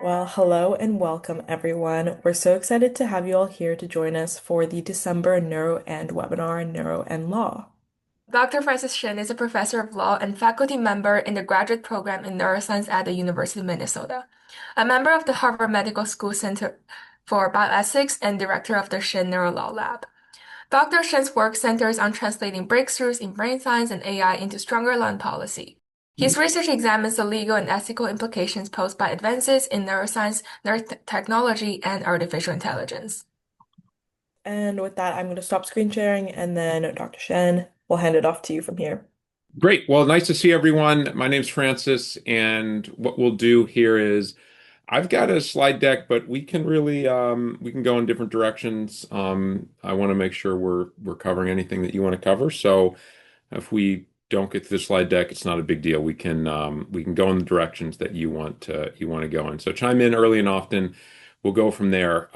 Well, hello and welcome everyone. We're so excited to have you all here to join us for the December Neuro and webinar Neuro and Law. Dr. Francis Shen is a professor of law and faculty member in the graduate program in neuroscience at the University of Minnesota, a member of the Harvard Medical School Center for Bioethics and director of the Shen Neurolaw Lab. Dr. Shen's work centers on translating breakthroughs in brain science and AI into stronger land policy. His research examines the legal and ethical implications posed by advances in neuroscience, neurotechnology, and artificial intelligence. And with that, I'm going to stop screen sharing and then Dr. Shen will hand it off to you from here. Great. Well, nice to see everyone. My name's Francis, and what we'll do here is I've got a slide deck, but we can go in different directions. I want to make sure we're covering anything that you want to cover. So if we don't get to the slide deck, it's not a big deal. We can go in the directions that you want to go in. So chime in early and often. We'll go from there.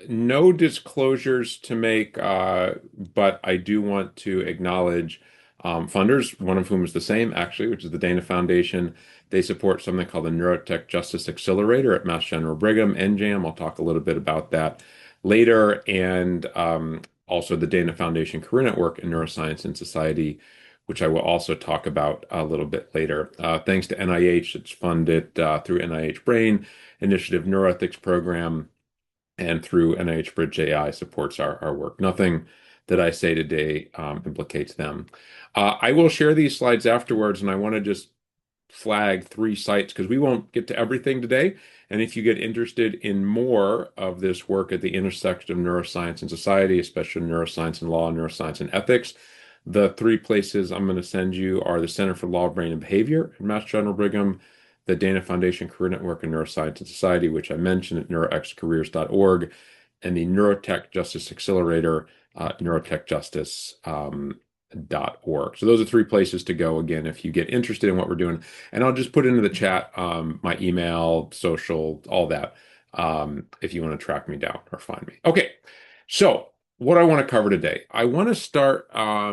No disclosures to make, but I do want to acknowledge funders, one of whom is the same, actually, which is the Dana Foundation. They support something called the Neurotech Justice Accelerator at Mass General Brigham, NJAM. I'll talk a little bit about that later. And also the Dana Foundation Career Network in Neuroscience and Society, which I will also talk about a little bit later. Thanks to NIH, it's funded through NIH Brain Initiative Neuroethics Program and through NIH Bridge AI supports our work. Nothing that I say today implicates them. I will share these slides afterwards, and I want to just flag three sites because we won't get to everything today. And if you get interested in more of this work at the intersection of neuroscience and society, especially neuroscience and law, neuroscience and ethics, the three places I'm going to send you are the Center for Law, Brain, and Behavior at Mass General Brigham, the Dana Foundation Career Network in Neuroscience and Society, which I mentioned at neuroxcareers.org, and the Neurotech Justice Accelerator, neurotechjustice.org. So those are three places to go again if you get interested in what we're doing. And I'll just put into the chat my email, social, all that, if you want to track me down or find me. Okay, so what I want to cover today, I want to start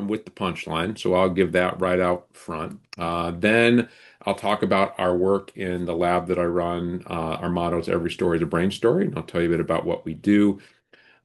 with the punchline. So I'll give that right out front. Then I'll talk about our work in the lab that I run. Our motto is every story is a brain story, and I'll tell you a bit about what we do.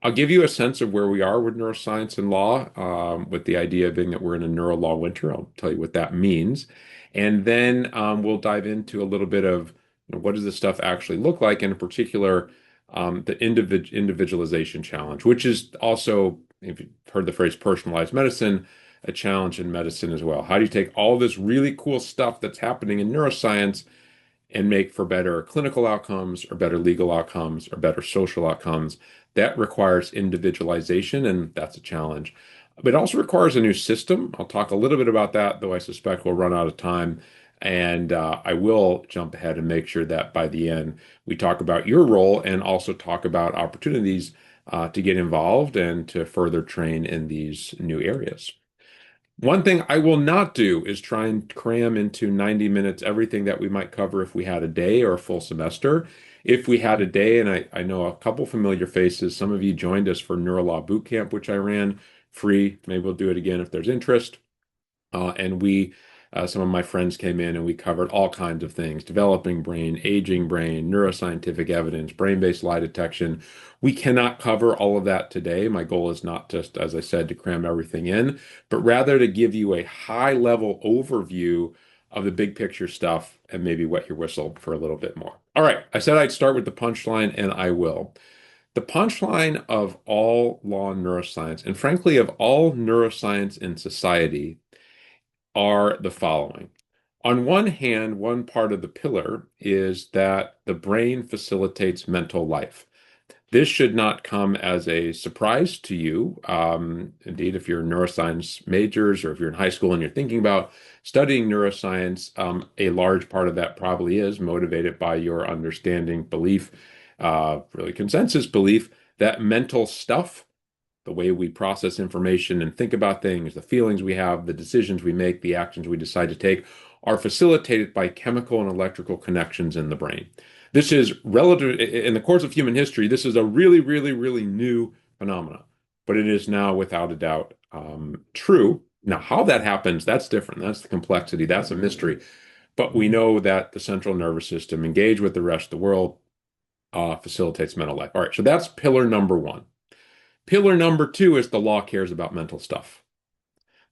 I'll give you a sense of where we are with neuroscience and law, with the idea being that we're in a neuro-law winter. I'll tell you what that means. And then we'll dive into a little bit of what does this stuff actually look like, and in particular, the individualization challenge, which is also, if you've heard the phrase personalized medicine, a challenge in medicine as well. How do you take all this really cool stuff that's happening in neuroscience and make for better clinical outcomes or better legal outcomes or better social outcomes? That requires individualization, and that's a challenge. But it also requires a new system. I'll talk a little bit about that, though I suspect we'll run out of time. And I will jump ahead and make sure that by the end, we talk about your role and also talk about opportunities to get involved and to further train in these new areas. One thing I will not do is try and cram into 90 minutes everything that we might cover if we had a day or a full semester. If we had a day, and I know a couple familiar faces, some of you joined us for Neurolaw Bootcamp, which I ran free. Maybe we'll do it again if there's interest. Some of my friends came in and we covered all kinds of things, developing brain, aging brain, neuroscientific evidence, brain-based lie detection. We cannot cover all of that today. My goal is not just, as I said, to cram everything in, but rather to give you a high-level overview of the big picture stuff and maybe wet your whistle for a little bit more. All right, I said I'd start with the punchline, and I will. The punchline of all law and neuroscience, and frankly, of all neuroscience in society, are the following. On one hand, one part of the pillar is that the brain facilitates mental life. This should not come as a surprise to you. Indeed, if you're neuroscience majors or if you're in high school and you're thinking about studying neuroscience, a large part of that probably is motivated by your understanding, belief, really consensus belief that mental stuff, the way we process information and think about things, the feelings we have, the decisions we make, the actions we decide to take, are facilitated by chemical and electrical connections in the brain. This is relative in the course of human history. This is a really, really, really new phenomenon, but it is now without a doubt true. Now, how that happens, that's different. That's the complexity. That's a mystery. but we know that the central nervous system engaged with the rest of the world facilitates mental life. All right, so that's pillar number one. Pillar number two is the law cares about mental stuff.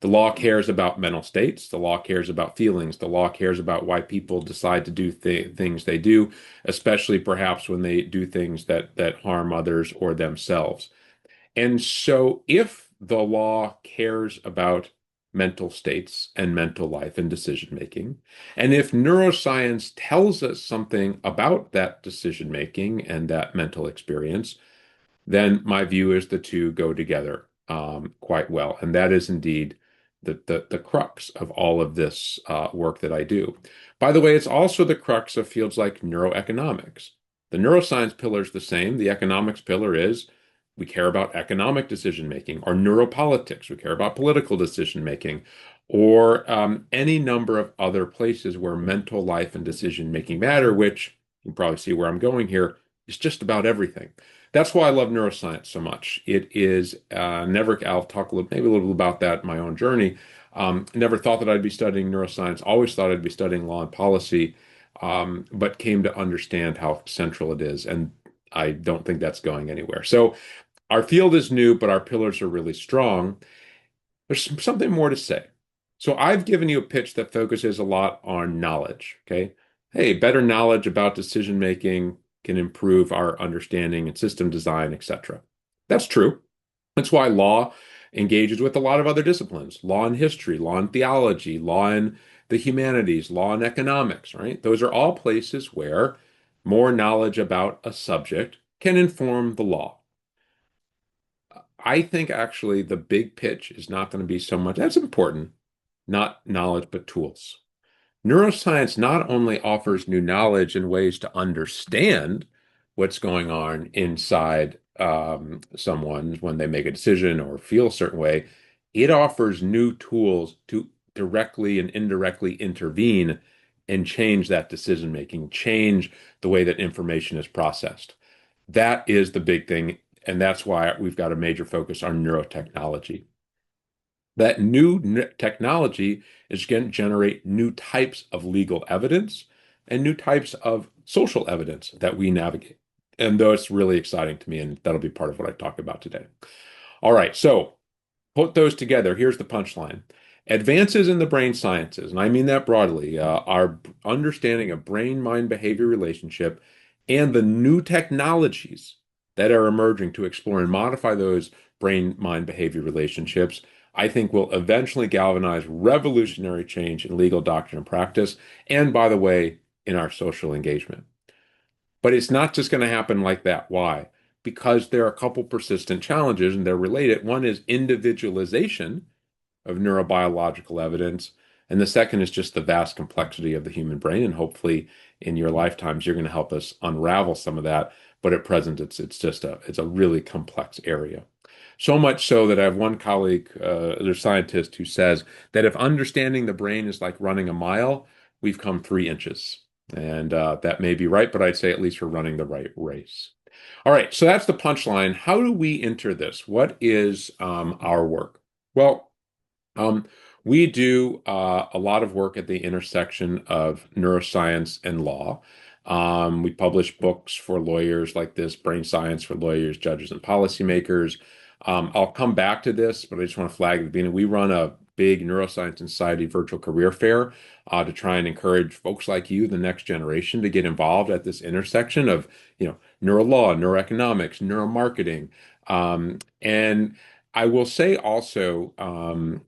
The law cares about mental states. The law cares about feelings. The law cares about why people decide to do things they do, especially perhaps when they do things that harm others or themselves. And so, if the law cares about mental states and mental life and decision making, and if neuroscience tells us something about that decision making and that mental experience, then my view is the two go together quite well. And that is indeed the crux of all of this work that I do. By the way, it's also the crux of fields like neuroeconomics. The neuroscience pillar is the same. The economics pillar is we care about economic decision making, or neuropolitics, we care about political decision making, or any number of other places where mental life and decision making matter, which you can probably see where I'm going here, is just about everything. That's why I love neuroscience so much. It is never, I'll talk maybe a little bit about that in my own journey. Never thought that I'd be studying neuroscience, always thought I'd be studying law and policy, but came to understand how central it is. And I don't think that's going anywhere. So our field is new, but our pillars are really strong. There's something more to say. So I've given you a pitch that focuses a lot on knowledge. Okay. Hey, better knowledge about decision making can improve our understanding and system design, etc. That's true. That's why law engages with a lot of other disciplines, law and history, law and theology, law and the humanities, law and economics, right? Those are all places where more knowledge about a subject can inform the law. I think actually the big pitch is not going to be so much, that's important, not knowledge, but tools. Neuroscience not only offers new knowledge and ways to understand what's going on inside someone when they make a decision or feel a certain way, it offers new tools to directly and indirectly intervene and change that decision making, change the way that information is processed. That is the big thing, and that's why we've got a major focus on neurotechnology. That new technology is going to generate new types of legal evidence and new types of social evidence that we navigate. And that's really exciting to me, and that'll be part of what I talk about today. All right, so put those together. Here's the punchline. Advances in the brain sciences, and I mean that broadly, our understanding of brain-mind behavior relationship and the new technologies that are emerging to explore and modify those brain-mind behavior relationships, I think will eventually galvanize revolutionary change in legal doctrine and practice, and by the way, in our social engagement. But it's not just going to happen like that. Why? Because there are a couple persistent challenges and they're related. One is individualization of neurobiological evidence. And the second is just the vast complexity of the human brain. And hopefully in your lifetimes, you're going to help us unravel some of that. But at present, it's a really complex area. So much so that I have one colleague, there's a scientist who says that if understanding the brain is like running a mile, we've come 3 inches. And that may be right, but I'd say at least we're running the right race. All right, so that's the punchline. How do we enter this? What is our work? Well, um, we do a lot of work at the intersection of neuroscience and law. We publish books for lawyers like this, Brain Science for Lawyers, Judges, and Policymakers. I'll come back to this, but I just want to flag at the beginning. We run a big Neuroscience Society virtual career fair to try and encourage folks like you, the next generation, to get involved at this intersection of, neurolaw, neuroeconomics, neuromarketing, and I will say also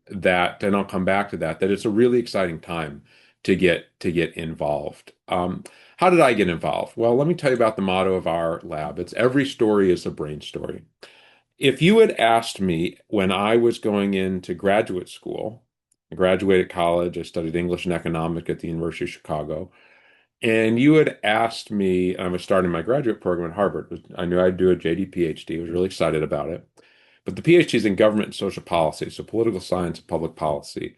that, and I'll come back to that, that it's a really exciting time to get involved. How did I get involved? Well, let me tell you about the motto of our lab. It's every story is a brain story. If you had asked me when I was going into graduate school, I graduated college, I studied English and economics at the University of Chicago, and you had asked me, I was starting my graduate program at Harvard. I knew I'd do a JD PhD, was really excited about it. But the PhD is in government and social policy, so political science and public policy.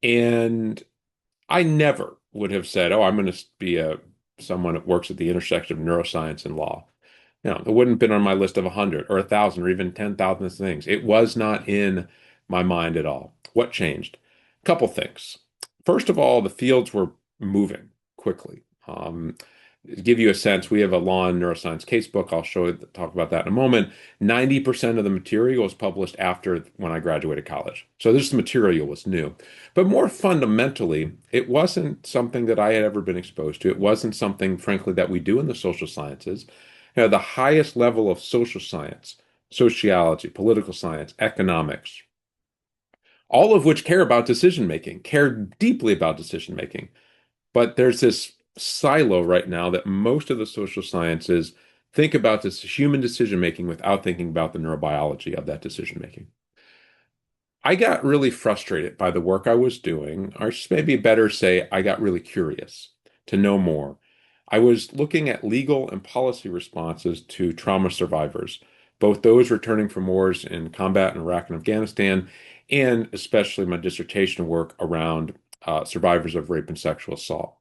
And I never would have said, "Oh, I'm going to be someone that works at the intersection of neuroscience and law." It wouldn't have been on my list of 100 or 1,000 or even 10,000 things. It was not in my mind at all. What changed? A couple things. First of all, the fields were moving quickly. To give you a sense, we have a law and neuroscience casebook. I'll talk about that in a moment. 90% of the material was published after when I graduated college. So this material was new. But more fundamentally, it wasn't something that I had ever been exposed to. It wasn't something, frankly, that we do in the social sciences. The highest level of social science, sociology, political science, economics, all of which care about decision making, care deeply about decision making. But there's this silo right now that most of the social sciences think about this human decision making without thinking about the neurobiology of that decision making. I got really frustrated by the work I was doing, or maybe better say, I got really curious to know more. I was looking at legal and policy responses to trauma survivors, both those returning from wars in combat in Iraq and Afghanistan, and especially my dissertation work around survivors of rape and sexual assault.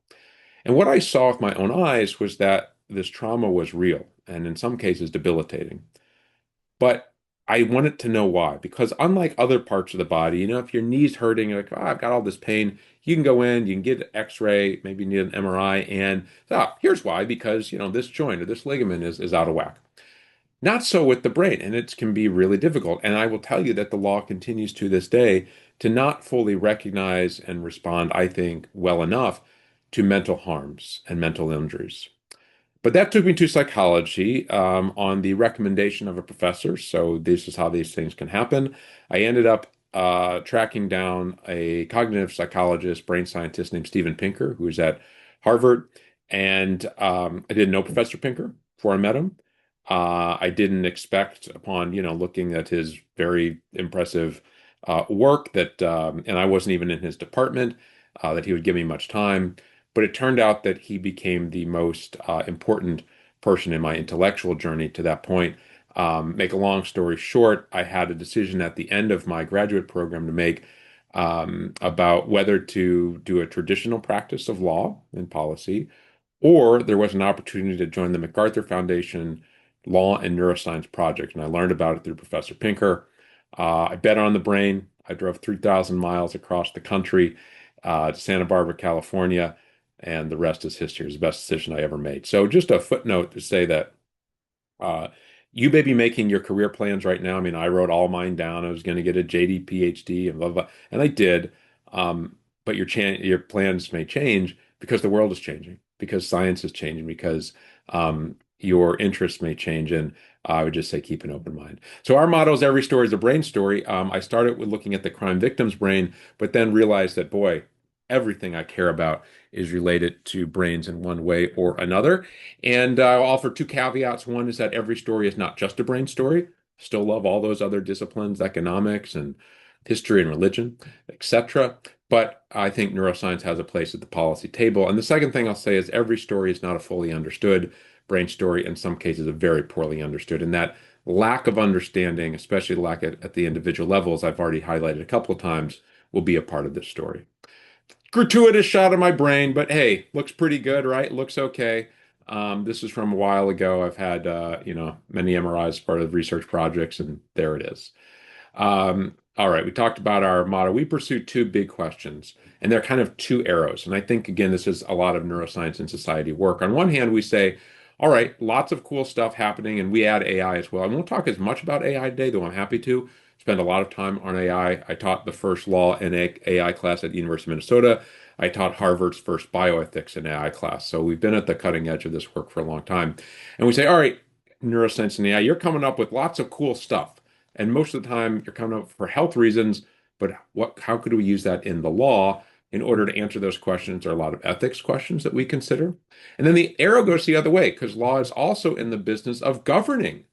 And what I saw with my own eyes was that this trauma was real and in some cases debilitating. But I wanted to know why, because unlike other parts of the body, if your knee's hurting, you're like, oh, I've got all this pain, you can go in, you can get an X-ray, maybe you need an MRI, and here's why, because this joint or this ligament is out of whack. Not so with the brain, and it can be really difficult. And I will tell you that the law continues to this day to not fully recognize and respond, I think, well enough to mental harms and mental injuries. But that took me to psychology on the recommendation of a professor. So this is how these things can happen. I ended up tracking down a cognitive psychologist, brain scientist named Steven Pinker, who is at Harvard. And I didn't know Professor Pinker before I met him. I didn't expect upon, looking at his very impressive work and I wasn't even in his department, that he would give me much time. But it turned out that he became the most important person in my intellectual journey to that point. Make a long story short, I had a decision at the end of my graduate program to make about whether to do a traditional practice of law and policy, or there was an opportunity to join the MacArthur Foundation Law and Neuroscience Project. And I learned about it through Professor Pinker. I bet on the brain. I drove 3,000 miles across the country to Santa Barbara, California, and the rest is history. It was the best decision I ever made. So just a footnote to say that uh, you may be making your career plans right now. I mean, I wrote all mine down. I was going to get a JD, PhD, and blah, blah, and I did. But your plans may change because the world is changing, because science is changing, because your interests may change. And I would just say keep an open mind. So our motto is every story is a brain story. I started with looking at the crime victim's brain, but then realized that, boy, everything I care about is related to brains in one way or another. And I'll offer two caveats. One is that every story is not just a brain story. Still love all those other disciplines, economics and history and religion, etc. But I think neuroscience has a place at the policy table. And the second thing I'll say is every story is not a fully understood brain story. In some cases, a very poorly understood. And that lack of understanding, especially lack at the individual levels, I've already highlighted a couple of times, will be a part of this story. Gratuitous shot of my brain, but hey, looks pretty good, right? Looks okay. This is from a while ago. I've had, many MRIs as part of research projects, and there it is. All right, we talked about our motto. We pursue two big questions, and they're kind of two arrows. And I think, again, this is a lot of neuroscience and society work. On one hand, we say, all right, lots of cool stuff happening, and we add AI as well. I won't talk as much about AI today, though I'm happy to spend a lot of time on AI. I taught the first law and AI class at the University of Minnesota. I taught Harvard's first bioethics and AI class. So we've been at the cutting edge of this work for a long time. And we say, all right, neuroscience and AI, you're coming up with lots of cool stuff. And most of the time, you're coming up for health reasons, but how could we use that in the law in order to answer those questions? There are a lot of ethics questions that we consider. And then the arrow goes the other way because law is also in the business of governing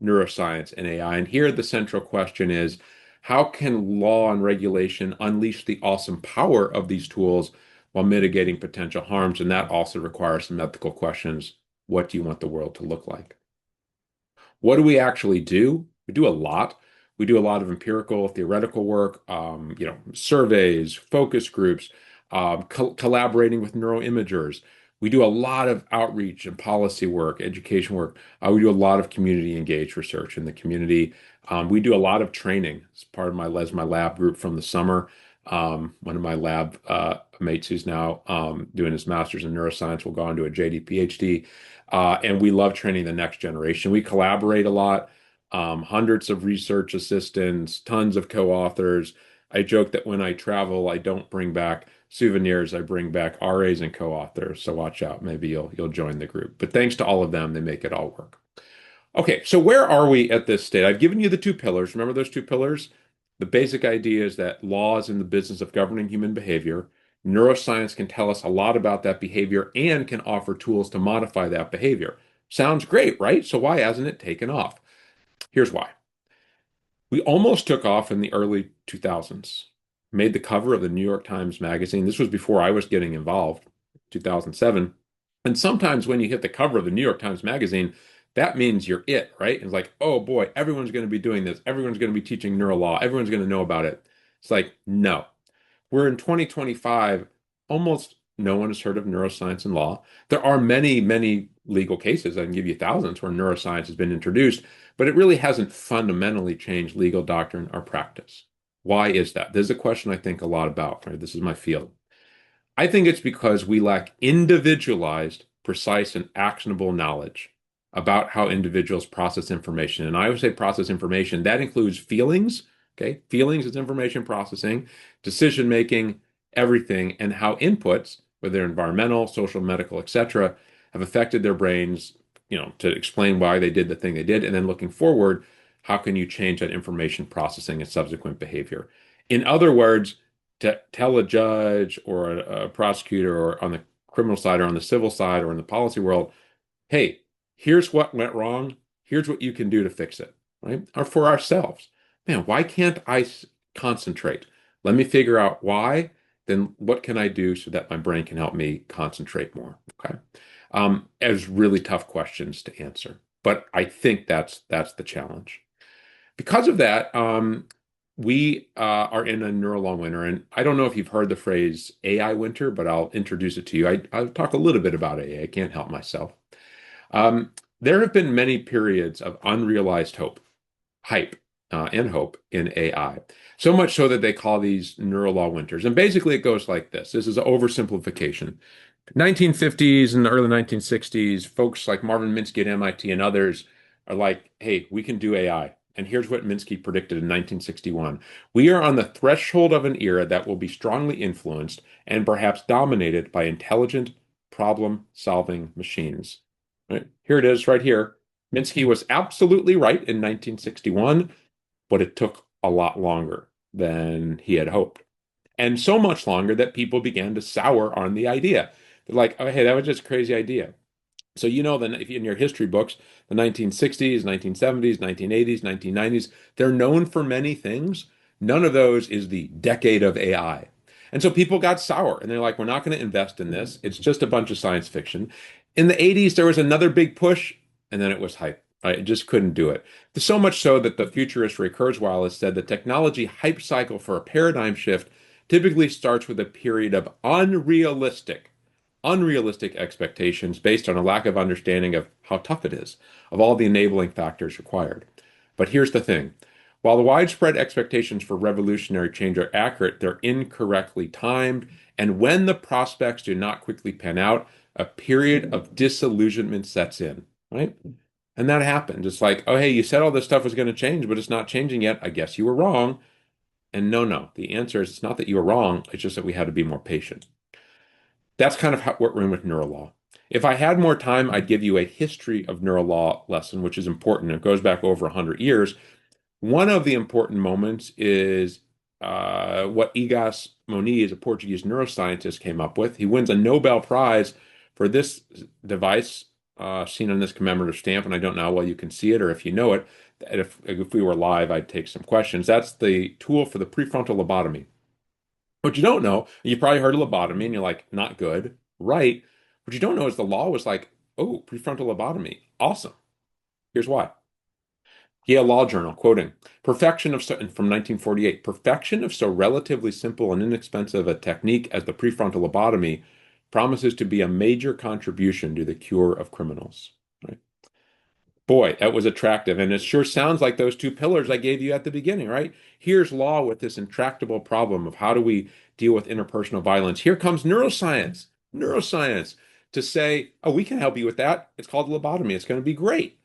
neuroscience and AI. And here the central question is, how can law and regulation unleash the awesome power of these tools while mitigating potential harms? And that also requires some ethical questions. What do you want the world to look like? What do we actually do? We do a lot. We do a lot of empirical, theoretical work, surveys, focus groups, collaborating with neuroimagers. We do a lot of outreach and policy work, education work. We do a lot of community engaged research in the community. We do a lot of training as part of my lab group from the summer. One of my lab mates who's now doing his master's in neuroscience will go on to a JD PhD. And we love training the next generation. We collaborate a lot, hundreds of research assistants, tons of co-authors. I joke that when I travel, I don't bring back souvenirs. I bring back RAs and co-authors. So watch out. Maybe you'll join the group. But thanks to all of them, they make it all work. Okay, so where are we at this state? I've given you the two pillars. Remember those two pillars? The basic idea is that law is in the business of governing human behavior. Neuroscience can tell us a lot about that behavior and can offer tools to modify that behavior. Sounds great, right? So why hasn't it taken off? Here's why. We almost took off in the early 2000s, made the cover of the New York Times Magazine. This was before I was getting involved, 2007. And sometimes when you hit the cover of the New York Times Magazine, that means you're it, right? It's like, oh boy, everyone's going to be doing this. Everyone's going to be teaching neurolaw. Everyone's going to know about it. It's like, no. We're in 2025. Almost no one has heard of neuroscience and law. There are many, many legal cases. I can give you thousands where neuroscience has been introduced, but it really hasn't fundamentally changed legal doctrine or practice. Why is that? This is a question I think a lot about, right? This is my field. I think it's because we lack individualized, precise, and actionable knowledge about how individuals process information. And I would say process information, that includes feelings, okay? Feelings is information processing, decision making, everything, and how inputs, whether environmental, social, medical, etc., have affected their brains, to explain why they did the thing they did. And then looking forward, how can you change that information processing and subsequent behavior? In other words, to tell a judge or a prosecutor or on the criminal side or on the civil side or in the policy world, hey, here's what went wrong. Here's what you can do to fix it, right? Or for ourselves. Man, why can't I concentrate? Let me figure out why. Then what can I do so that my brain can help me concentrate more? Okay. As really tough questions to answer. But I think that's the challenge. Because of that, we are in a neurolaw winter, and I don't know if you've heard the phrase AI winter, but I'll introduce it to you. I'll talk a little bit about AI. I can't help myself. There have been many periods of unrealized hype, and hope in AI. So much so that they call these neurolaw winters. And basically, it goes like this. This is an oversimplification. 1950s and the early 1960s, folks like Marvin Minsky at MIT and others are like, hey, we can do AI. And here's what Minsky predicted in 1961. We are on the threshold of an era that will be strongly influenced and perhaps dominated by intelligent problem-solving machines. Right? Here it is right here. Minsky was absolutely right in 1961, but it took a lot longer than he had hoped. And so much longer that people began to sour on the idea. They're like, oh, hey, that was just a crazy idea. So then if in your history books, the 1960s, 1970s, 1980s, 1990s, they're known for many things. None of those is the decade of AI. And so people got sour and they're like, we're not going to invest in this. It's just a bunch of science fiction. In the 80s, there was another big push, and then it was hype. Right? It just couldn't do it. So much so that the futurist Ray Kurzweil has said the technology hype cycle for a paradigm shift typically starts with a period of unrealistic expectations based on a lack of understanding of how tough it is, of all the enabling factors required. But here's the thing. While the widespread expectations for revolutionary change are accurate, they're incorrectly timed, and when the prospects do not quickly pan out, a period of disillusionment sets in, right? And that happens. It's like, oh, hey, you said all this stuff was going to change, but it's not changing yet. I guess you were wrong. And no. The answer is it's not that you were wrong. It's just that we had to be more patient. That's kind of what we're in with neurolaw. If I had more time, I'd give you a history of neurolaw lesson, which is important. It goes back over 100 years. One of the important moments is what Egas Moniz, a Portuguese neuroscientist, came up with. He wins a Nobel Prize for this device seen on this commemorative stamp, and I don't know how well you can see it or if you know it. If we were live, I'd take some questions. That's the tool for the prefrontal lobotomy. What you don't know, you probably heard of lobotomy and you're like, not good, right? What you don't know is the law was like, oh, prefrontal lobotomy, awesome. Here's why. Yale Law Journal, quoting, from 1948, perfection of so relatively simple and inexpensive a technique as the prefrontal lobotomy promises to be a major contribution to the cure of criminals. Right? Boy, that was attractive. And it sure sounds like those two pillars I gave you at the beginning, right? Here's law with this intractable problem of how do we deal with interpersonal violence. Here comes neuroscience to say, oh, we can help you with that. It's called lobotomy. It's going to be great.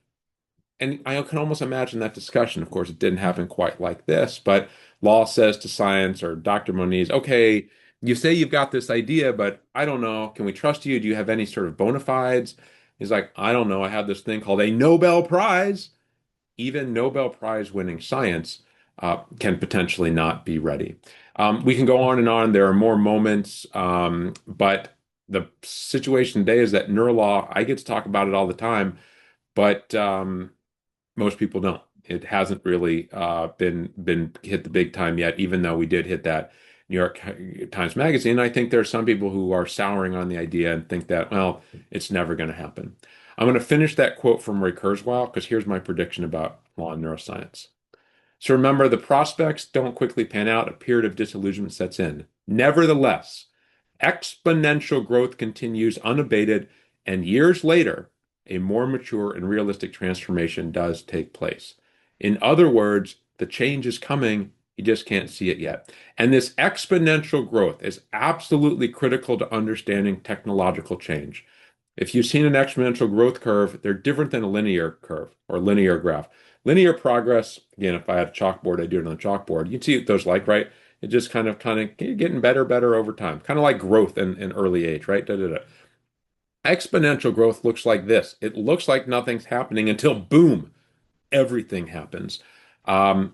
And I can almost imagine that discussion. Of course, it didn't happen quite like this, but law says to science or Dr. Moniz, okay, you say you've got this idea, but I don't know. Can we trust you? Do you have any sort of bona fides? He's like, I don't know. I have this thing called a Nobel Prize. Even Nobel Prize winning science can potentially not be ready. We can go on and on. There are more moments, but the situation today is that neurolaw, I get to talk about it all the time, but most people don't. It hasn't really been hit the big time yet, even though we did hit that New York Times Magazine. I think there are some people who are souring on the idea and think that, well, it's never going to happen. I'm going to finish that quote from Ray Kurzweil because here's my prediction about law and neuroscience. So remember, the prospects don't quickly pan out. A period of disillusionment sets in. Nevertheless, exponential growth continues unabated, and years later, a more mature and realistic transformation does take place. In other words, the change is coming, you just can't see it yet. And this exponential growth is absolutely critical to understanding technological change. If you've seen an exponential growth curve, they're different than a linear curve or linear graph. Linear progress, again, if I had a chalkboard, I'd do it on a chalkboard. You can see what those like, right? It just kind of getting better over time. Kind of like growth in early age, right? Da, da, da. Exponential growth looks like this. It looks like nothing's happening until boom, everything happens. Um,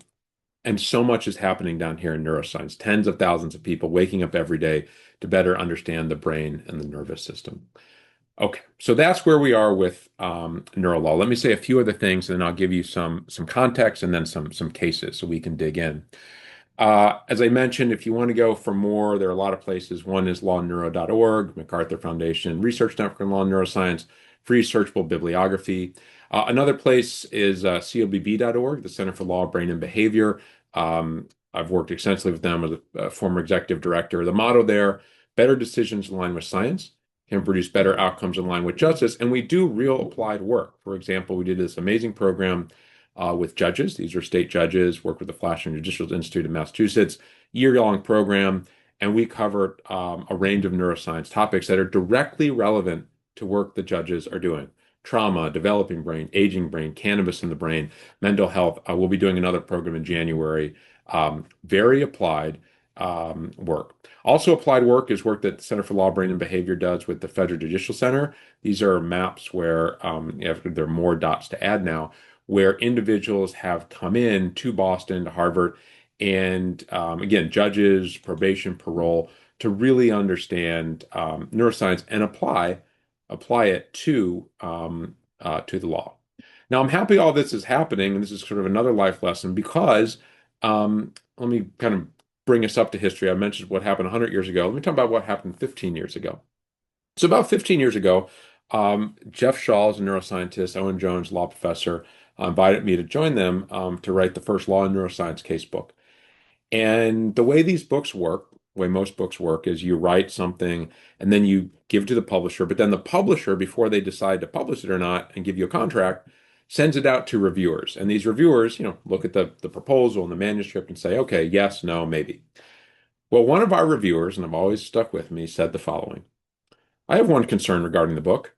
and so much is happening down here in neuroscience. Tens of thousands of people waking up every day to better understand the brain and the nervous system. Okay, so that's where we are with neurolaw. Let me say a few other things, and then I'll give you some context and then some cases so we can dig in. As I mentioned, if you want to go for more, there are a lot of places. One is lawneuro.org, MacArthur Foundation, Research Network in Law and Neuroscience, free searchable bibliography. Another place is cobb.org, the Center for Law, Brain, and Behavior. I've worked extensively with them as a former executive director. The motto there, better decisions in line with science can produce better outcomes in line with justice. And we do real applied work. For example, we did this amazing program with judges. These are state judges, work with the Flashing Judicial Institute in Massachusetts, year-long program, and we covered a range of neuroscience topics that are directly relevant to work the judges are doing. Trauma, developing brain, aging brain, cannabis in the brain, mental health. We'll be doing another program in January. Very applied work. Also applied work is work that the Center for Law, Brain, and Behavior does with the Federal Judicial Center. These are maps where there are more dots to add now, where individuals have come in to Boston, to Harvard, and again, judges, probation, parole, to really understand neuroscience and apply it to the law. Now, I'm happy all this is happening, and this is sort of another life lesson because let me kind of bring us up to history. I mentioned what happened 100 years ago. Let me talk about what happened 15 years ago. So about 15 years ago, Jeff Shaw is a neuroscientist, Owen Jones, law professor, invited me to join them to write the first law and neuroscience case book. And the way these books work, the way most books work, is you write something and then you give to the publisher, but then the publisher, before they decide to publish it or not and give you a contract, sends it out to reviewers. And these reviewers, look at the proposal and the manuscript and say, okay, yes, no, maybe. Well, one of our reviewers, and I've always stuck with me, said the following. I have one concern regarding the book.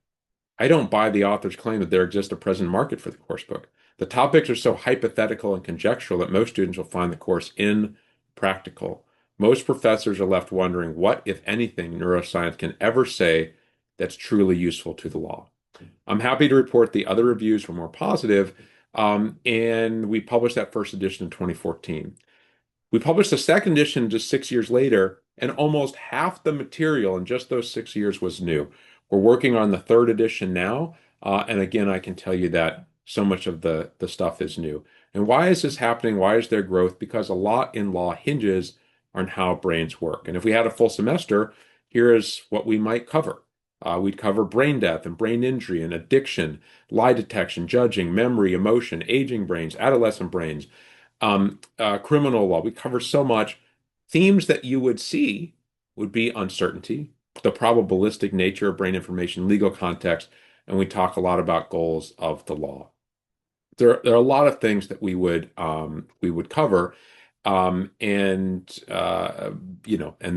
I don't buy the author's claim that there exists a present market for the course book. The topics are so hypothetical and conjectural that most students will find the course impractical. Most professors are left wondering what, if anything, neuroscience can ever say that's truly useful to the law. I'm happy to report the other reviews were more positive, and we published that first edition in 2014. We published the second edition just 6 years later, and almost half the material in just those 6 years was new. We're working on the third edition now, and again, I can tell you that so much of the stuff is new. And why is this happening? Why is there growth? Because a lot in law hinges on how brains work. And if we had a full semester, here is what we might cover. We'd cover brain death and brain injury and addiction, lie detection, judging, memory, emotion, aging brains, adolescent brains, criminal law. We cover so much. Themes that you would see would be uncertainty, the probabilistic nature of brain information, legal context, and we talk a lot about goals of the law. there are a lot of things that we would cover, and and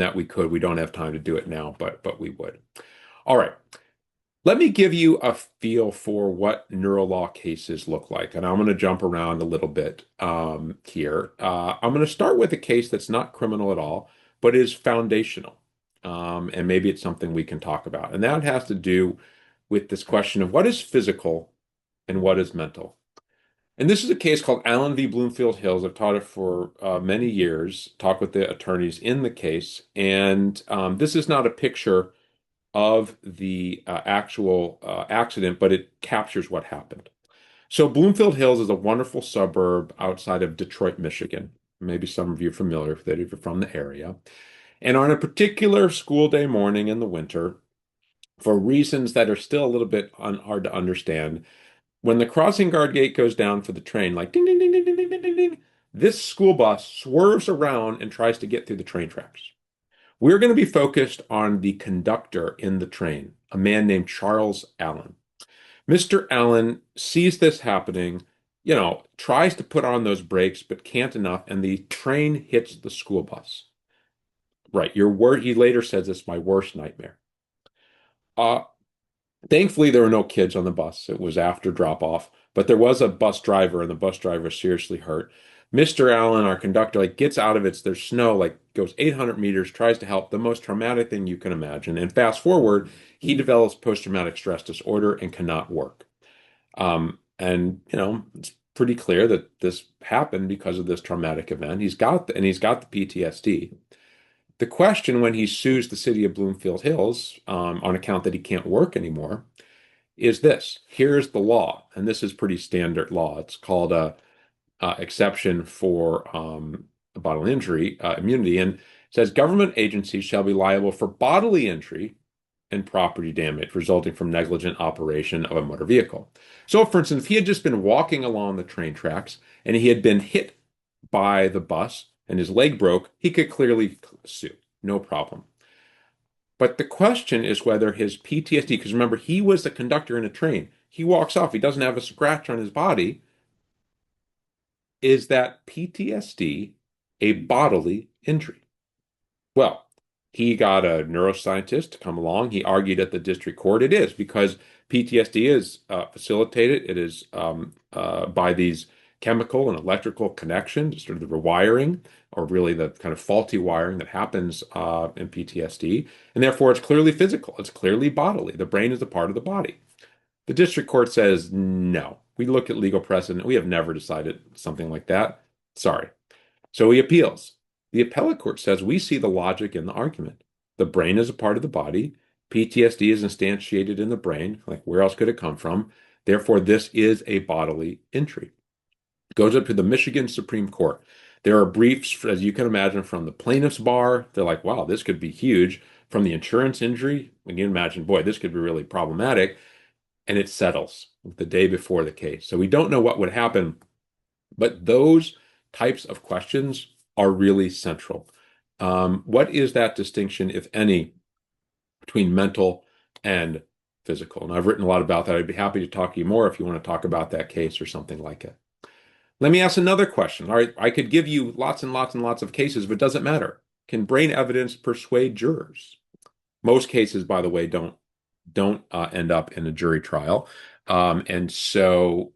that we don't have time to do it now, but we would. All right. Let me give you a feel for what neurolaw cases look like, and I'm going to jump around a little bit here. I'm going to start with a case that's not criminal at all, but is foundational, and maybe it's something we can talk about. And that has to do with this question of what is physical and what is mental. And this is a case called Allen v. Bloomfield Hills. I've taught it for many years, talked with the attorneys in the case, and this is not a picture of the actual accident, but it captures what happened. So Bloomfield Hills is a wonderful suburb outside of Detroit, Michigan. Maybe some of you are familiar with it if you're from the area. And on a particular school day morning in the winter, for reasons that are still a little bit hard to understand, when the crossing guard gate goes down for the train, like ding, ding, ding, ding, ding, ding, ding, ding, ding, this school bus swerves around and tries to get through the train tracks. We're going to be focused on the conductor in the train, a man named Charles Allen. Mr. Allen sees this happening, tries to put on those brakes, but can't enough, and the train hits the school bus. Right, he later says it's my worst nightmare. Uh, Thankfully, there were no kids on the bus. It was after drop off, but there was a bus driver, and the bus driver was seriously hurt. Mr. Allen, our conductor, gets out of it. There's snow, goes 800 meters, tries to help. The most traumatic thing you can imagine. And fast forward, he develops post-traumatic stress disorder and cannot work. It's pretty clear that this happened because of this traumatic event. He's got the PTSD. The question when he sues the city of Bloomfield Hills on account that he can't work anymore is this. Here's the law, and this is pretty standard law. It's called a exception for bodily injury immunity, and it says government agencies shall be liable for bodily injury and property damage resulting from negligent operation of a motor vehicle. So, for instance, if he had just been walking along the train tracks and he had been hit by the bus and his leg broke, he could clearly sue, no problem. But the question is whether his PTSD, because remember, he was the conductor in a train. He walks off, he doesn't have a scratch on his body. Is that PTSD a bodily injury? Well, he got a neuroscientist to come along. He argued at the district court it is because PTSD is facilitated. It is by these chemical and electrical connections, sort of the rewiring, or really the kind of faulty wiring that happens in PTSD. And therefore, it's clearly physical. It's clearly bodily. The brain is a part of the body. The district court says no. We look at legal precedent. We have never decided something like that. Sorry. So he appeals. The appellate court says we see the logic in the argument. The brain is a part of the body. PTSD is instantiated in the brain. Like, where else could it come from? Therefore, this is a bodily injury. It goes up to the Michigan Supreme Court. There are briefs, as you can imagine, from the plaintiff's bar. They're like, wow, this could be huge. From the insurance injury, you can imagine, boy, this could be really problematic. And it settles the day before the case. So we don't know what would happen, but those types of questions are really central. What is that distinction, if any, between mental and physical? And I've written a lot about that. I'd be happy to talk to you more if you want to talk about that case or something like it. Let me ask another question. All right, I could give you lots and lots and lots of cases, but it doesn't matter. Can brain evidence persuade jurors? Most cases, by the way, don't end up in a jury trial. And so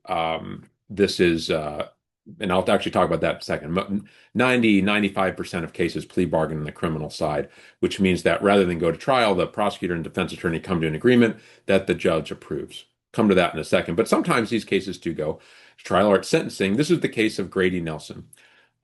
this is, and I'll actually talk about that in a second. 95% of cases plea bargain on the criminal side, which means that rather than go to trial, the prosecutor and defense attorney come to an agreement that the judge approves. Come to that in a second. But sometimes these cases do go to trial or at sentencing. This is the case of Grady Nelson.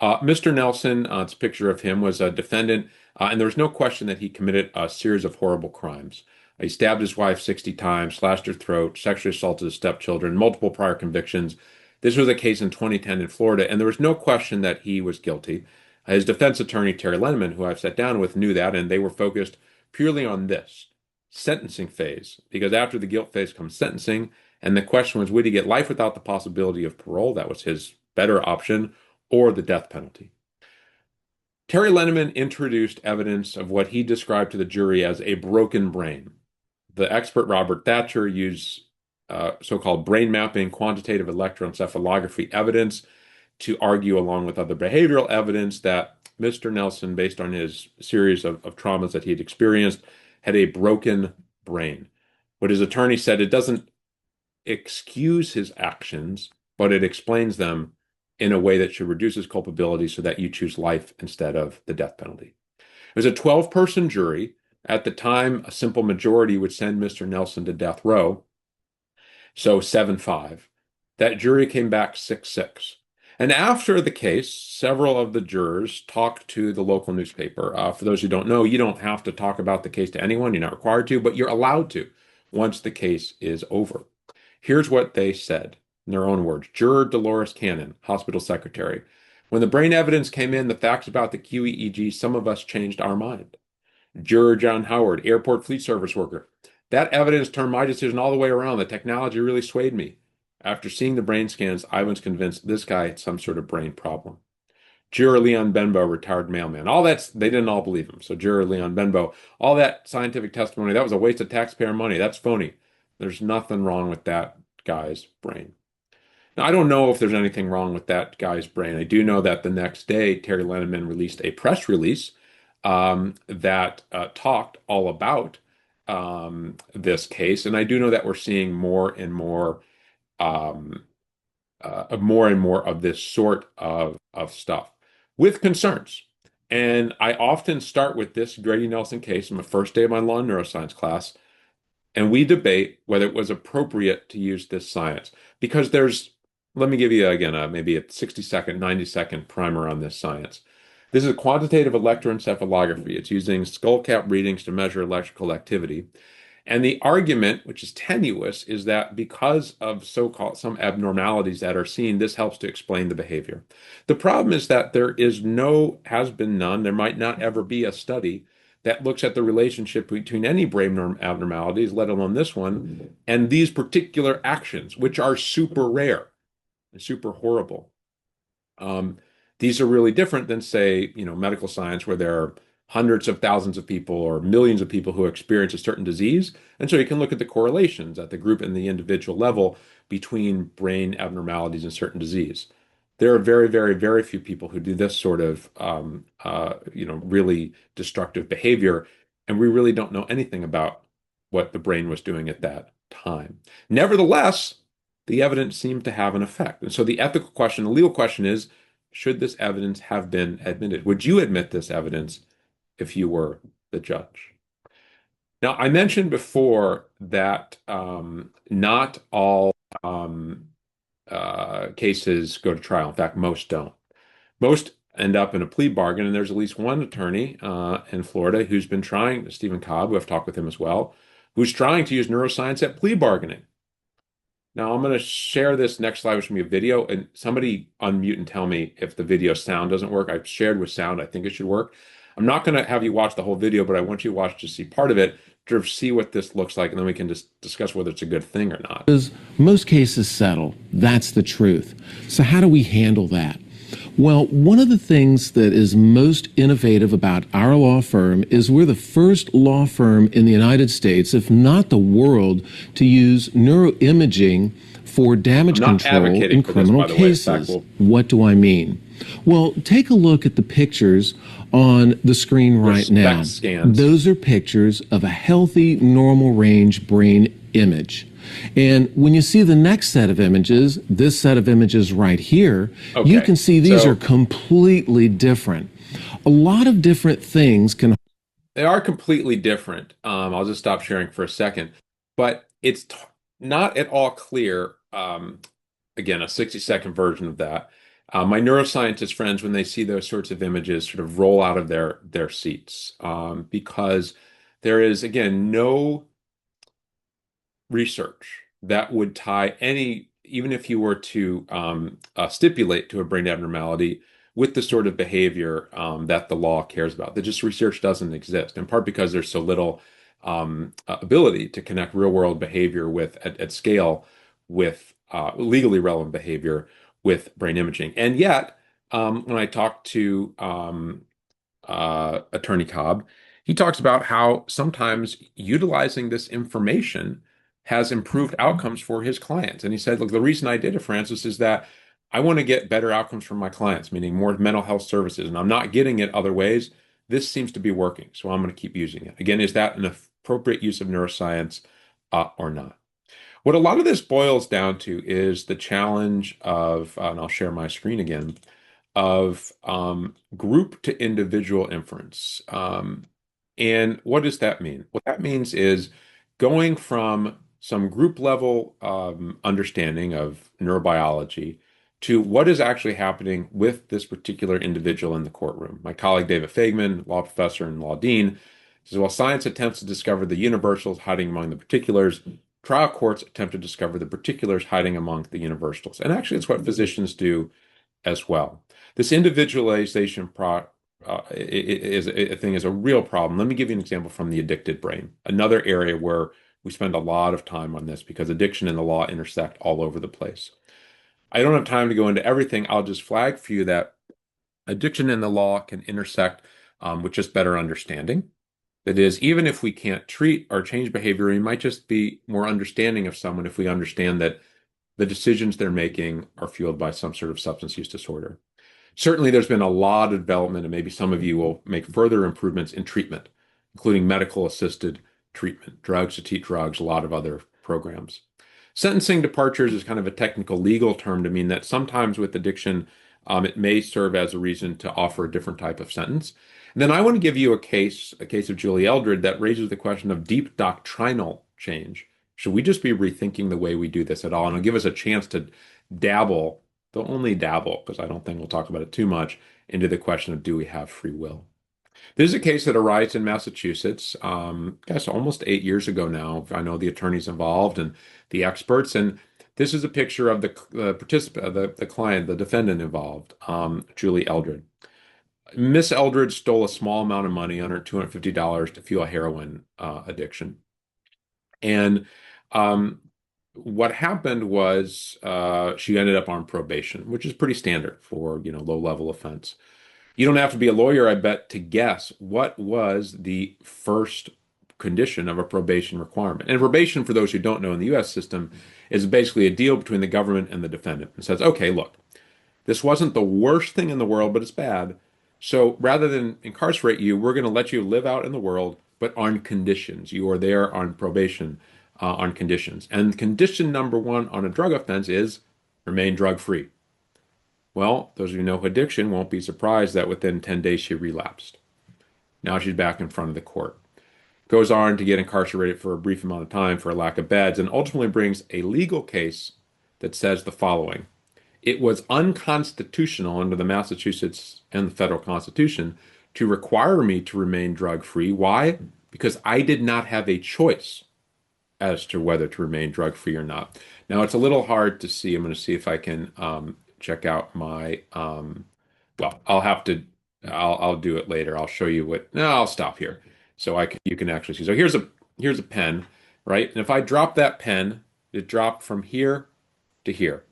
Mr. Nelson, it's a picture of him, was a defendant, and there was no question that he committed a series of horrible crimes. He stabbed his wife 60 times, slashed her throat, sexually assaulted his stepchildren, multiple prior convictions. This was a case in 2010 in Florida, and there was no question that he was guilty. His defense attorney, Terry Lenneman, who I've sat down with, knew that, and they were focused purely on this sentencing phase, because after the guilt phase comes sentencing, and the question was, would he get life without the possibility of parole? That was his better option, or the death penalty. Terry Lenneman introduced evidence of what he described to the jury as a broken brain. The expert Robert Thatcher used so-called brain mapping, quantitative electroencephalography evidence to argue along with other behavioral evidence that Mr. Nelson, based on his series of traumas that he had experienced, had a broken brain. What his attorney said, it doesn't excuse his actions, but it explains them in a way that should reduce his culpability so that you choose life instead of the death penalty. It was a 12-person jury. At the time, a simple majority would send Mr. Nelson to death row, so 7-5. That jury came back 6-6. And after the case, several of the jurors talked to the local newspaper. For those who don't know, you don't have to talk about the case to anyone. You're not required to, but you're allowed to once the case is over. Here's what they said in their own words. Juror Dolores Cannon, hospital secretary. When the brain evidence came in, the facts about the QEEG, some of us changed our mind. Juror John Howard, airport fleet service worker. That evidence turned my decision all the way around. The technology really swayed me. After seeing the brain scans, I was convinced this guy had some sort of brain problem. Juror Leon Benbow, retired mailman. All that's, they didn't all believe him. So Juror Leon Benbow, all that scientific testimony, that was a waste of taxpayer money. That's phony. There's nothing wrong with that guy's brain. Now, I don't know if there's anything wrong with that guy's brain. I do know that the next day, Terry Lenneman released a press release that talked all about this case. And I do know that we're seeing um, more and more of this sort of stuff with concerns. And I often start with this Grady Nelson case on the first day of my law and neuroscience class, and we debate whether it was appropriate to use this science. Because let me give you again, maybe a 60-second, 90-second primer on this science. This is a quantitative electroencephalography. It's using skull cap readings to measure electrical activity. And the argument, which is tenuous, is that because of so-called some abnormalities that are seen, this helps to explain the behavior. The problem is that has been none, there might not ever be a study that looks at the relationship between any brain abnormalities, let alone this one, and these particular actions, which are super rare and super horrible. Um, these are really different than, say, medical science, where there are hundreds of thousands of people or millions of people who experience a certain disease. And so you can look at the correlations at the group and the individual level between brain abnormalities and certain disease. There are very, very, very few people who do this sort of, really destructive behavior, and we really don't know anything about what the brain was doing at that time. Nevertheless, the evidence seemed to have an effect. And so the ethical question, the legal question is, should this evidence have been admitted? Would you admit this evidence if you were the judge? Now, I mentioned before that not all cases go to trial. In fact, most don't. Most end up in a plea bargain, and there's at least one attorney in Florida who's been trying, Stephen Cobb, who I've talked with him as well, who's trying to use neuroscience at plea bargaining. Now, I'm going to share this next slide, which will be a video, and somebody unmute and tell me if the video sound doesn't work. I've shared with sound. I think it should work. I'm not going to have you watch the whole video, but I want you to watch to see part of it, to see what this looks like, and then we can just discuss whether it's a good thing or not. Most cases settle. That's the truth. So how do we handle that? Well, one of the things that is most innovative about our law firm is we're the first law firm in the United States, if not the world, to use neuroimaging for damage control in criminal cases. What do I mean? Well, take a look at the pictures on the screen right now. Those are pictures of a healthy, normal range brain image. And when you see the next set of images, this set of images right here, you can see these are completely different. A lot of different things can... They are completely different. I'll just stop sharing for a second. But it's not at all clear, again, a 60-second version of that. My neuroscientist friends, when they see those sorts of images, sort of roll out of their seats because there is, again, no research that would tie even if you were to stipulate to a brain abnormality with the sort of behavior that the law cares about. That just research doesn't exist, in part because there's so little ability to connect real-world behavior at scale with legally relevant behavior with brain imaging. And yet, when I talked to Attorney Cobb, he talks about how sometimes utilizing this information has improved outcomes for his clients. And he said, look, the reason I did it, Francis, is that I want to get better outcomes from my clients, meaning more mental health services, and I'm not getting it other ways. This seems to be working, so I'm going to keep using it. Again, is that an appropriate use of neuroscience or not? What a lot of this boils down to is the challenge of, and I'll share my screen again, of group to individual inference. And what does that mean? What that means is going from some group level understanding of neurobiology to what is actually happening with this particular individual in the courtroom. My colleague David Fagman, law professor and law dean, says, while science attempts to discover the universals hiding among the particulars, trial courts attempt to discover the particulars hiding among the universals. And actually, it's what physicians do as well. This individualization is a real problem. Let me give you an example from the addicted brain, another area where we spend a lot of time on this because addiction and the law intersect all over the place. I don't have time to go into everything. I'll just flag for you that addiction and the law can intersect with just better understanding. That is, even if we can't treat or change behavior, we might just be more understanding of someone if we understand that the decisions they're making are fueled by some sort of substance use disorder. Certainly, there's been a lot of development, and maybe some of you will make further improvements in treatment, including medical assisted treatment, drugs to treat drugs, a lot of other programs. Sentencing departures is kind of a technical legal term to mean that sometimes with addiction, it may serve as a reason to offer a different type of sentence. And then I want to give you a case of Julie Eldred that raises the question of deep doctrinal change. Should we just be rethinking the way we do this at all? And it'll give us a chance to dabble, though only dabble, because I don't think we'll talk about it too much, into the question of do we have free will? This is a case that arises in Massachusetts, guess almost 8 years ago now. I know the attorneys involved and the experts, and this is a picture of the participant, the client, the defendant involved, Julie Eldred. Miss Eldred stole a small amount of money, under $250, to fuel a heroin addiction. And what happened was she ended up on probation, which is pretty standard for, low-level offense. You don't have to be a lawyer, I bet, to guess what was the first condition of a probation requirement. And probation, for those who don't know, in the U.S. system, is basically a deal between the government and the defendant. It says, okay, look, this wasn't the worst thing in the world, but it's bad. So rather than incarcerate you, we're going to let you live out in the world, but on conditions. You are there on probation on conditions. And condition number one on a drug offense is remain drug-free. Well, those of you who know addiction won't be surprised that within 10 days she relapsed. Now she's back in front of the court. Goes on to get incarcerated for a brief amount of time for a lack of beds, and ultimately brings a legal case that says the following. It was unconstitutional under the Massachusetts and the federal constitution to require me to remain drug-free. Why? Because I did not have a choice as to whether to remain drug-free or not. Now, it's a little hard to see. I'm going to see if I can check out my, well, I'll do it later. I'll show you what, no, I'll stop here. So you can actually see. So here's a pen, right? And if I drop that pen, it dropped from here to here.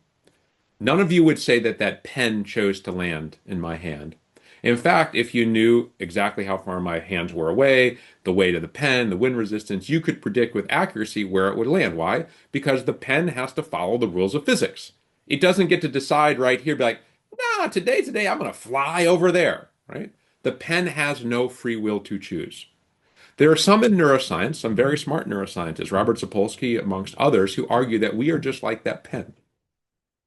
None of you would say that that pen chose to land in my hand. In fact, if you knew exactly how far my hands were away, the weight of the pen, the wind resistance, you could predict with accuracy where it would land. Why? Because the pen has to follow the rules of physics. It doesn't get to decide right here, be like, nah, today's the day I'm going to fly over there, right? The pen has no free will to choose. There are some in neuroscience, some very smart neuroscientists, Robert Sapolsky amongst others, who argue that we are just like that pen.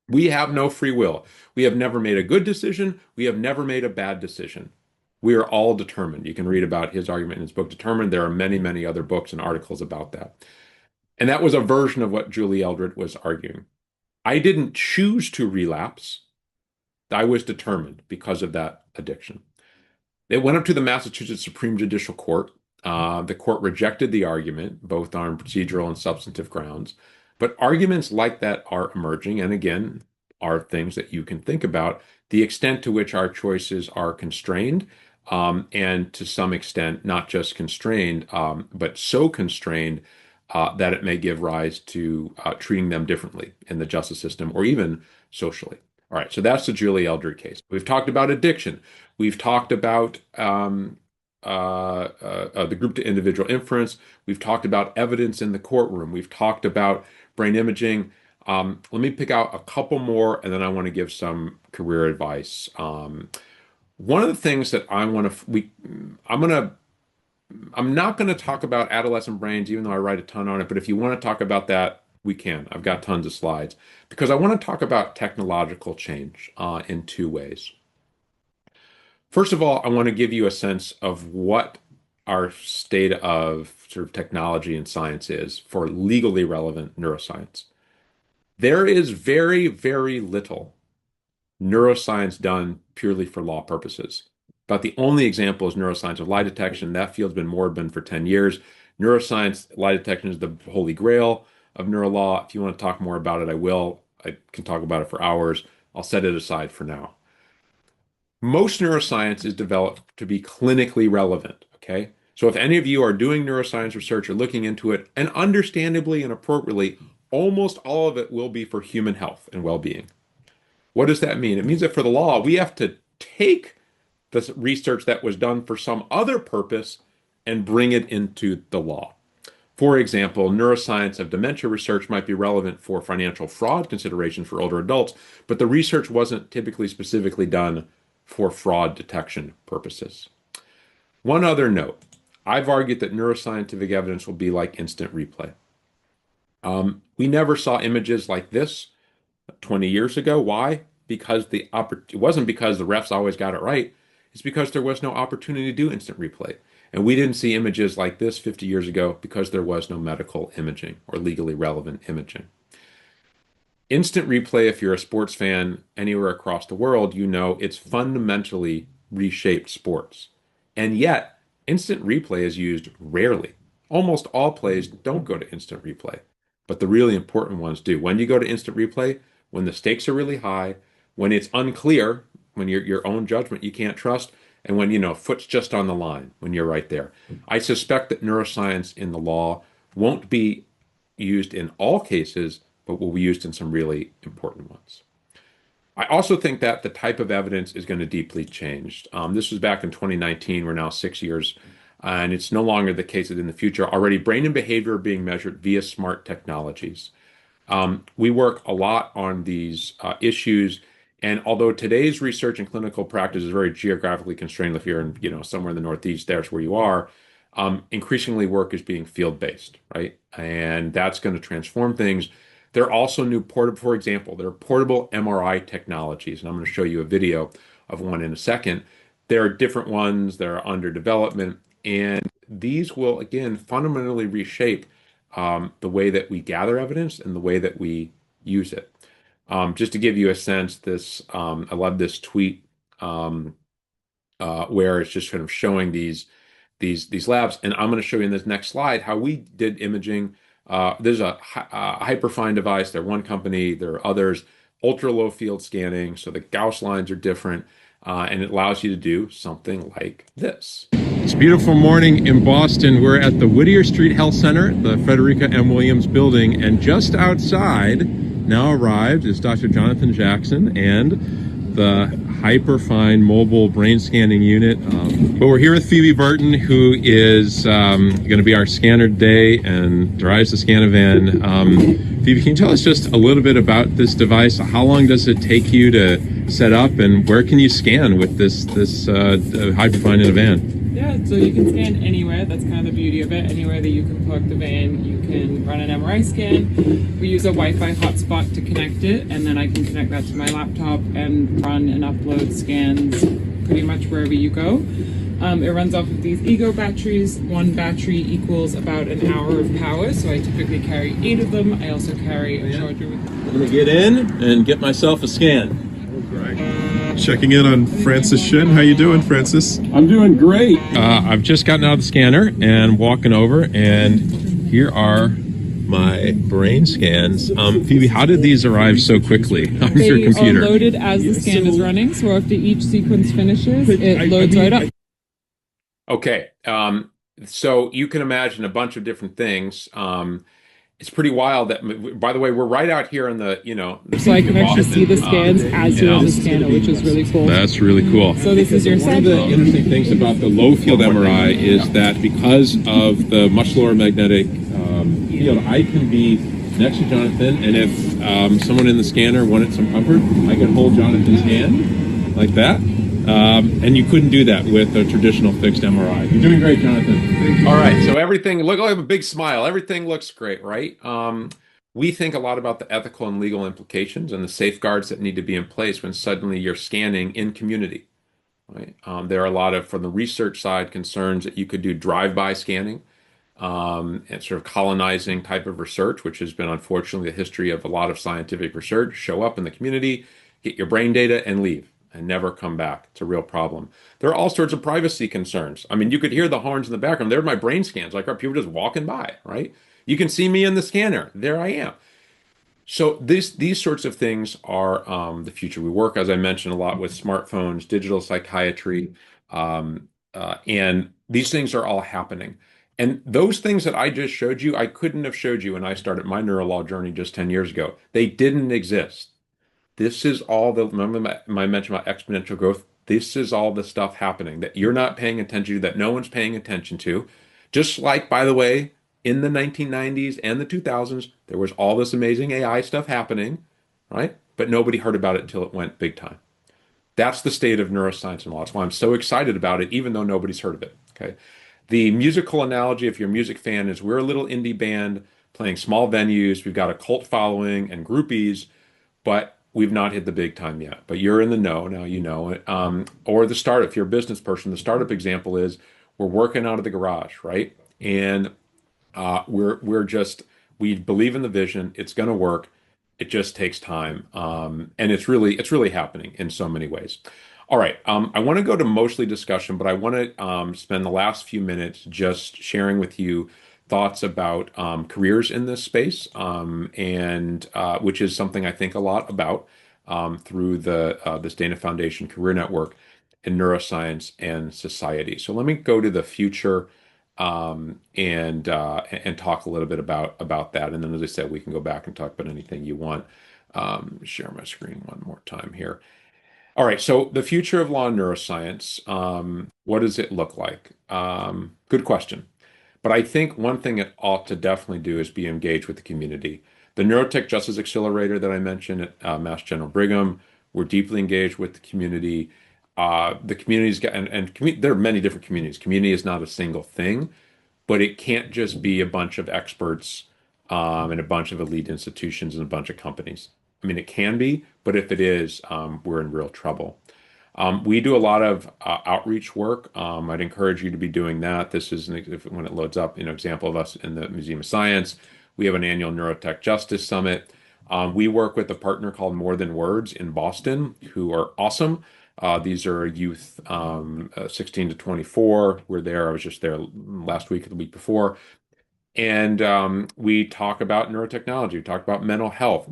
We have no free will. We have never made a good decision. We have never made a bad decision. We are all determined. You can read about his argument in his book, Determined. There are many, many other books and articles about that. And that was a version of what Julie Eldred was arguing. I didn't choose to relapse. I was determined because of that addiction. It went up to the Massachusetts Supreme Judicial Court. The court rejected the argument, both on procedural and substantive grounds. But arguments like that are emerging, and again, are things that you can think about, the extent to which our choices are constrained, and to some extent, not just constrained, but so constrained that it may give rise to treating them differently in the justice system or even socially. All right, so that's the Julie Eldred case. We've talked about addiction. We've talked about the group to individual inference. We've talked about evidence in the courtroom. We've talked about brain imaging. Let me pick out a couple more, and then I want to give some career advice. One of the things that I'm not going to talk about adolescent brains, even though I write a ton on it. But if you want to talk about that, we can. I've got tons of slides because I want to talk about technological change in two ways. First of all, I want to give you a sense of what our state of sort of technology and science is for legally relevant neuroscience. There is very, very little neuroscience done purely for law purposes. About the only example is neuroscience of lie detection. That field's been moribund for 10 years. Neuroscience, lie detection is the holy grail of neurolaw. If you want to talk more about it, I will. I can talk about it for hours. I'll set it aside for now. Most neuroscience is developed to be clinically relevant, okay? So if any of you are doing neuroscience research or looking into it, and understandably and appropriately, almost all of it will be for human health and well-being. What does that mean? It means that for the law, we have to take the research that was done for some other purpose and bring it into the law. For example, neuroscience of dementia research might be relevant for financial fraud considerations for older adults, but the research wasn't typically specifically done for fraud detection purposes. One other note, I've argued that neuroscientific evidence will be like instant replay. We never saw images like this 20 years ago. Why? Because it wasn't because the refs always got it right. It's because there was no opportunity to do instant replay. And we didn't see images like this 50 years ago because there was no medical imaging or legally relevant imaging. Instant replay, if you're a sports fan anywhere across the world, you know it's fundamentally reshaped sports. And yet, instant replay is used rarely. Almost all plays don't go to instant replay, but the really important ones do. When you go to instant replay, when the stakes are really high, when it's unclear, when your own judgment you can't trust, and when, foot's just on the line, when you're right there. I suspect that neuroscience in the law won't be used in all cases, but will be used in some really important ones. I also think that the type of evidence is going to deeply change. This was back in 2019. We're now 6 years, and it's no longer the case that in the future. Already, brain and behavior are being measured via smart technologies. We work a lot on these issues, and although today's research and clinical practice is very geographically constrained, if you're in, somewhere in the Northeast, there's where you are. Increasingly, work is being field-based, right? And that's going to transform things. There are also new portable, for example, there are portable MRI technologies, and I'm going to show you a video of one in a second. There are different ones that are under development, and these will, again, fundamentally reshape the way that we gather evidence and the way that we use it. Just to give you a sense, I love this tweet where it's just kind of showing these labs, and I'm going to show you in this next slide how we did imaging. There's a hyperfine device. They're one company. There are others. Ultra low field scanning, so the Gauss lines are different, and it allows you to do something like this. It's a beautiful morning in Boston. We're at the Whittier Street Health Center, the Frederica M. Williams building, and just outside, now arrived, is Dr. Jonathan Jackson and the hyperfine mobile brain scanning unit. But we're here with Phoebe Burton, who is going to be our scanner today and drives the Scanavan. Phoebe, can you tell us just a little bit about this device? How long does it take you to set up, and where can you scan with this hyperfine in a van? Yeah, so you can scan anywhere. That's kind of the beauty of it. Anywhere that you can plug the van, you can run an MRI scan. We use a Wi-Fi hotspot to connect it, and then I can connect that to my laptop and run and upload scans pretty much wherever you go. It runs off of these Ego batteries. One battery equals about an hour of power, so I typically carry 8 of them. I also carry a charger with I'm going to get in and get myself a scan. Checking in on Francis Shen. How you doing, Francis? I'm doing great. I've just gotten out of the scanner and walking over, and here are my brain scans. Phoebe, how did these arrive so quickly on your computer? They are loaded as the scan is running, so after each sequence finishes, it loads right up. Okay, so you can imagine a bunch of different things. It's pretty wild that, by the way, we're right out here in the So I city of can actually see the Boston. scans as you're on the scanner, which is really cool. That's really cool. So this is your One of the sample. interesting things about the low field MRI is that because of the much lower magnetic field, I can be next to Jonathan, and if someone in the scanner wanted some comfort, I can hold Jonathan's hand like that. And you couldn't do that with a traditional fixed MRI. You're doing great, Jonathan. All right, so everything, look, I have a big smile. Everything looks great, right? We think a lot about the ethical and legal implications and the safeguards that need to be in place when suddenly you're scanning in community, right? There are a lot of, from the research side, concerns that you could do drive-by scanning and sort of colonizing type of research, which has been unfortunately the history of a lot of scientific research. Show up in the community, get your brain data, and leave, and never come back. It's a real problem. There are all sorts of privacy concerns. I mean, you could hear the horns in the background. They're my brain scans. Like, are people just walking by, right? You can see me in the scanner. There I am. So these sorts of things are the future. We work, as I mentioned, a lot with smartphones, digital psychiatry, and these things are all happening. And those things that I just showed you, I couldn't have showed you when I started my neurolaw journey just 10 years ago. They didn't exist. This is all the, remember my mention about exponential growth? This is all the stuff happening that you're not paying attention to, that no one's paying attention to. Just like, by the way, in the 1990s and the 2000s, there was all this amazing AI stuff happening, right? But nobody heard about it until it went big time. That's the state of neuroscience and law. That's why I'm so excited about it, even though nobody's heard of it. Okay. The musical analogy, if you're a music fan, is we're a little indie band playing small venues. We've got a cult following and groupies, but we've not hit the big time yet. But you're in the know now, you know it. Or the startup, if you're a business person, the startup example is we're working out of the garage, right? And we're just we believe in the vision. It's going to work. It just takes time, and it's really happening in so many ways. All right, I want to go to mostly discussion, but I want to spend the last few minutes just sharing with you thoughts about careers in this space, and which is something I think a lot about through the this Dana Foundation Career Network in Neuroscience and Society. So let me go to the future and talk a little bit about that. And then, as I said, we can go back and talk about anything you want. Share my screen one more time here. All right, so the future of law and neuroscience, what does it look like? Good question. But I think one thing it ought to definitely do is be engaged with the community. The Neurotech Justice Accelerator that I mentioned at Mass General Brigham, we're deeply engaged with the community. The communities, there are many different communities. Community is not a single thing, but it can't just be a bunch of experts and a bunch of elite institutions and a bunch of companies. I mean, it can be, but if it is, we're in real trouble. We do a lot of outreach work. I'd encourage you to be doing that. This is when it loads up, example of us in the Museum of Science. We have an annual Neurotech Justice Summit. We work with a partner called More Than Words in Boston, who are awesome. These are youth 16 to 24. We're there. I was just there last week or the week before. And we talk about neurotechnology. We talk about mental health.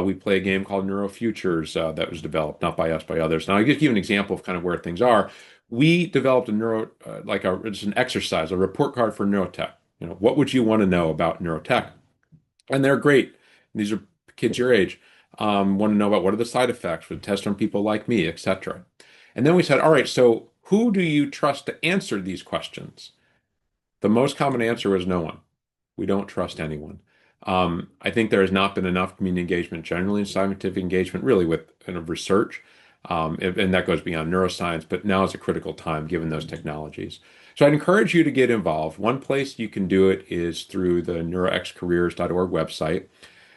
We play a game called Neurofutures that was developed, not by us, by others. Now, I'll give you an example of kind of where things are. We developed it's an exercise, a report card for neurotech. What would you want to know about neurotech? And they're great. These are kids your age. Want to know about what are the side effects, would test on people like me, etc. And then we said, all right, so who do you trust to answer these questions? The most common answer was no one. We don't trust anyone. I think there has not been enough community engagement generally in scientific engagement, really with kind of research, and that goes beyond neuroscience, but now is a critical time given those technologies. So I'd encourage you to get involved. One place you can do it is through the neuroxcareers.org website.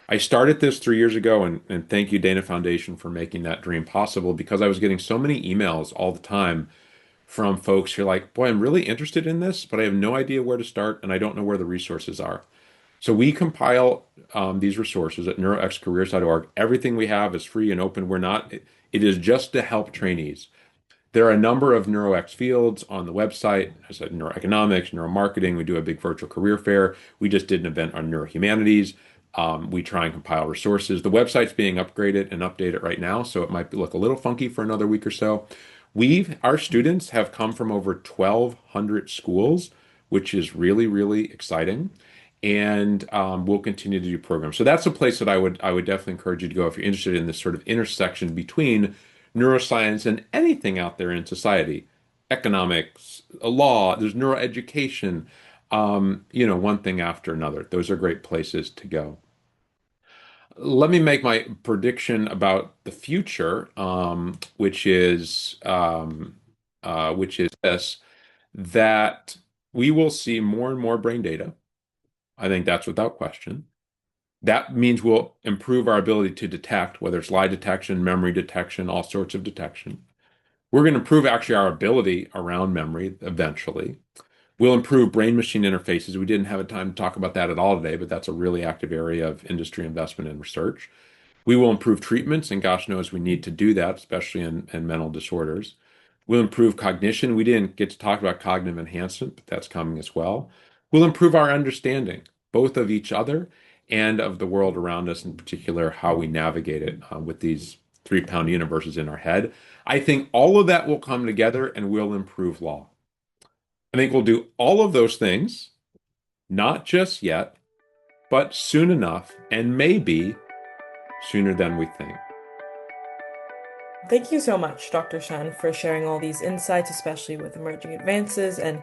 I started this 3 years ago, and thank you, Dana Foundation, for making that dream possible because I was getting so many emails all the time from folks who are like, boy, I'm really interested in this, but I have no idea where to start, and I don't know where the resources are. So we compile these resources at neuroxcareers.org. Everything we have is free and open. It is just to help trainees. There are a number of NeuroX fields on the website. I said neuroeconomics, neuromarketing. We do a big virtual career fair. We just did an event on neurohumanities. We try and compile resources. The website's being upgraded and updated right now, so it might look a little funky for another week or so. Our students have come from over 1,200 schools, which is really, really exciting. and we'll continue to do programs. So that's a place that I would definitely encourage you to go if you're interested in this sort of intersection between neuroscience and anything out there in society, economics, law. There's neuroeducation. One thing after another. Those are great places to go. Let me make my prediction about the future, which is this, that we will see more and more brain data. I think that's without question. That means we'll improve our ability to detect, whether it's lie detection, memory detection, all sorts of detection. We're going to improve actually our ability around memory eventually. We'll improve brain-machine interfaces. We didn't have a time to talk about that at all today, but that's a really active area of industry investment and research. We will improve treatments, and gosh knows we need to do that, especially in mental disorders. We'll improve cognition. We didn't get to talk about cognitive enhancement, but that's coming as well. We'll improve our understanding, both of each other and of the world around us, in particular, how we navigate it with these 3-pound universes in our head. I think all of that will come together and will improve law. I think we'll do all of those things, not just yet, but soon enough, and maybe sooner than we think. Thank you so much, Dr. Shen, for sharing all these insights, especially with emerging advances and,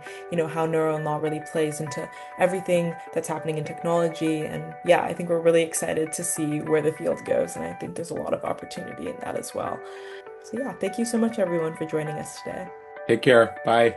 how neuro and law really plays into everything that's happening in technology. And yeah, I think we're really excited to see where the field goes. And I think there's a lot of opportunity in that as well. So yeah, thank you so much, everyone, for joining us today. Take care. Bye.